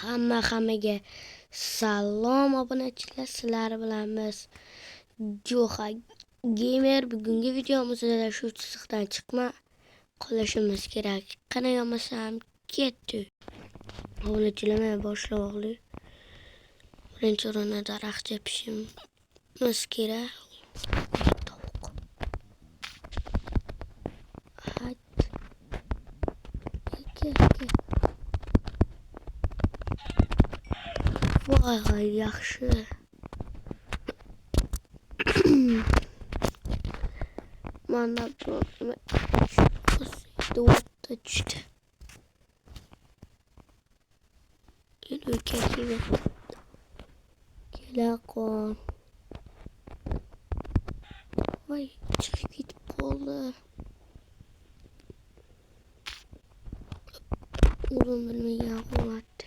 Hammaga salom obunachilar, sizlar bilan biz Joha Gamer. Bugungi videomizda shu chiziqdan chiqma qolishimiz kerak. Qana yomasam ketdi. Obunachilarga boshlaylik. Birinchi o'rinda daraxt chepishimiz kerak. Vay yaxshi. Mana bu duvarda tushdi. Kelaqon. Voy, chiqib ketib qoldi. O'zim bilmagan holatda.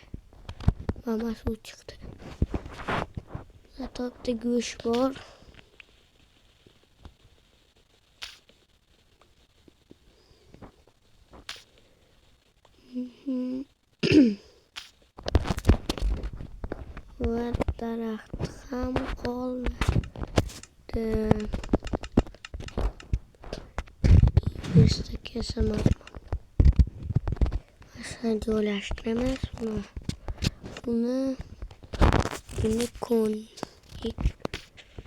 Mama suv chiqdi. Zatopda go'sht bor. Va daraxt ham qoldi. Bizda kesaman. Aslida joylashtiramiz buni kon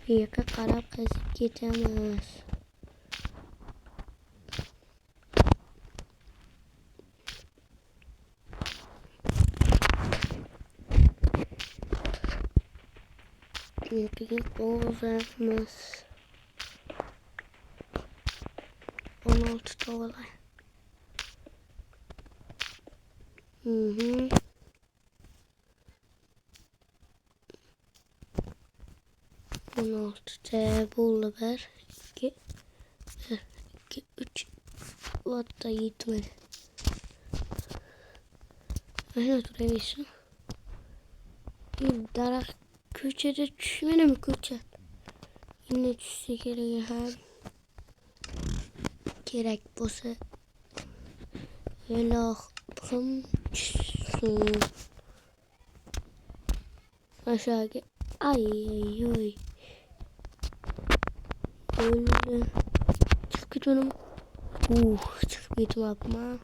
yerga qarab qazib ketamiz. Yerga qozamiz. 16 tavalay. 16 buldu ver. 2 3 hatta yetmedi. Aynen durabiliyorsun. Bir daraxt ko'chada tushmadimi ko'cha? Yine tushsa kerak ham. Kerak bo'lsa ilohim tushsin. Aşağıya ay. Öyle çıkıp gitmedim. Çıkıp gitmem.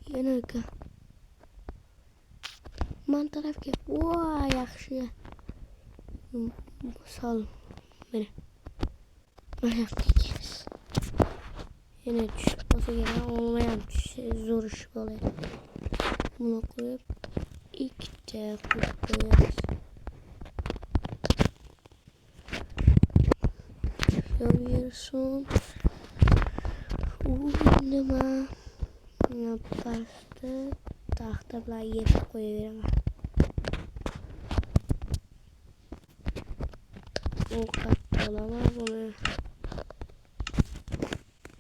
Yana ka. Man tarafga. Vay yaxshi. Sal beni. Ayakdayız. Yine düşüp olsa gerek olmayan zor iş oluyor. Bunu koyup iki de koyuyoruz. Şöyle oynama yaptı. Tahta bilan yerga qo'yaveraman. Ovqat olaman buni.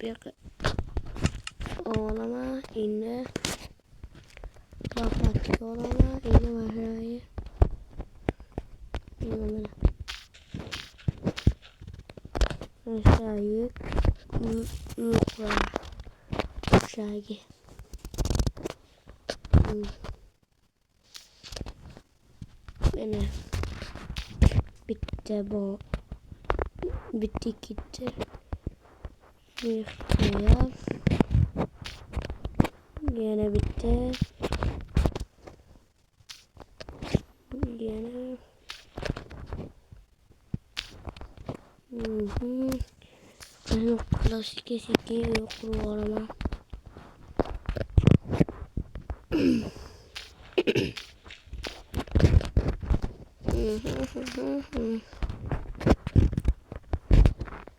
Bu yoqqa olaman. Endi lopatga olaman. Endi mashinaga. Mana. Aşağı yük. Aşağı. Beni bitti bu. Bitti gitti. Yıkıyor. Yine bitti. Yine. Benim klasik eski yok bu arama.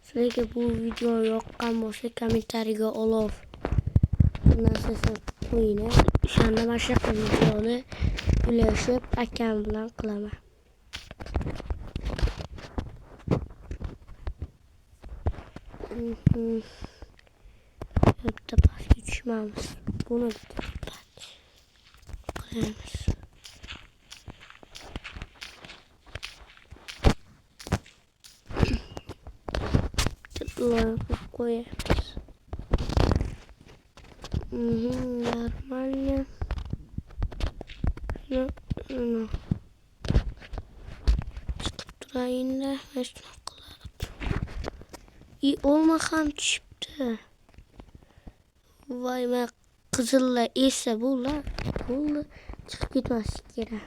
Sizlarga bu video yoqqan bo'lsa kommentariyaga olov narsasini qo'yinglar. O'shanda mana shunaqa videoni ulashib akam bilan qilaman. Bitta pastga tushmamiz. Buni bitta qilamiz. Koyarız. Normalde Şunu çıkıp durayım da şunu kılarım. İyi olmakan çıktı. Vay be, kızılla ise bu la. Bu çıkıp gitmez yere.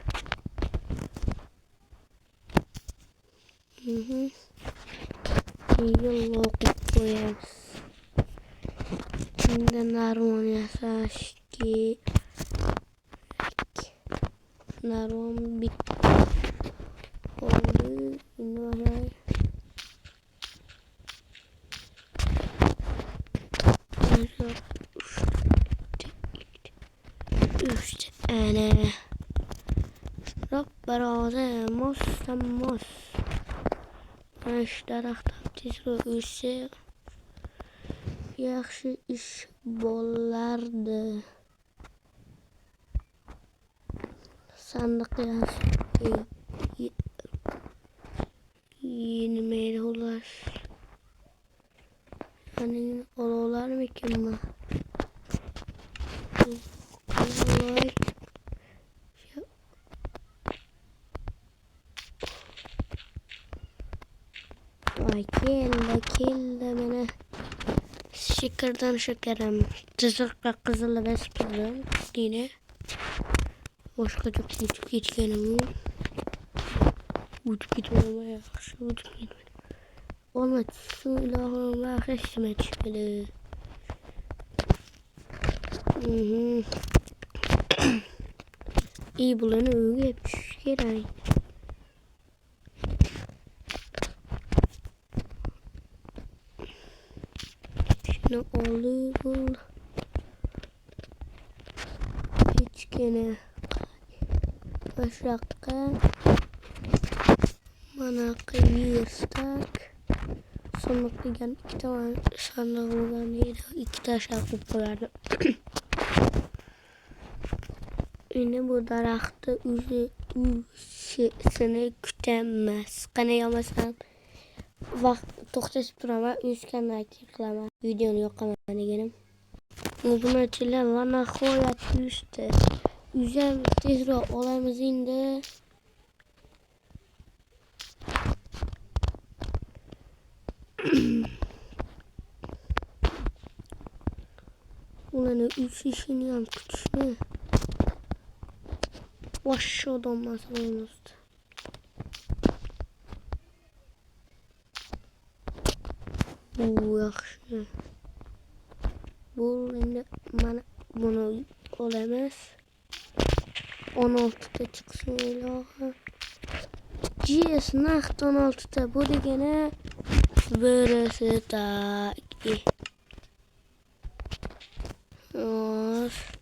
Yıllı okup koyarız. Şimdi narman yasaş ki. Narman bit. Oldu. Şimdi var. Üç tane. Rabbara mos mos. Ashtaraqdan tezroq o'tsa yaxshi ish bo'lardi. Sandiq yenilmaydi xolos. Yani olarmikan mi? Voy. Ay keldi mana. Şekerden şekerim. Tızıqqa qızılı beskerim. Yine. Boşqa çok uçup ketganim. Uçup ketmeme yaxshi. Uçup ketmedi. Olmadı. Bismillahirrahmanirrahim. Eşime çıkmadı. İyi bulanı öyle hep şeker. Ne olur hiç gene başakka mana kıyırsak sonra kıygan 2 tane sandalye'den yedi 2 taş yapıp koyardım. Yine bu daraxtı seni kütemez. Qana yamasan vaqt to'xtatib turaman, o'sgandan keyin qilaman. Videoni yoqaman deganim. Obunachilar va nihoyat uyushdi. Uyam tezroq olamiz endi. Ularni uyushishini ham kutishni. Vashsho odam masalamizda. Bu yaxshi. Bu endi mana buni olamiz. 16 ta chiqsin ilohim. GS naqd 16 ta bu degani birisi tak. Xo'sh.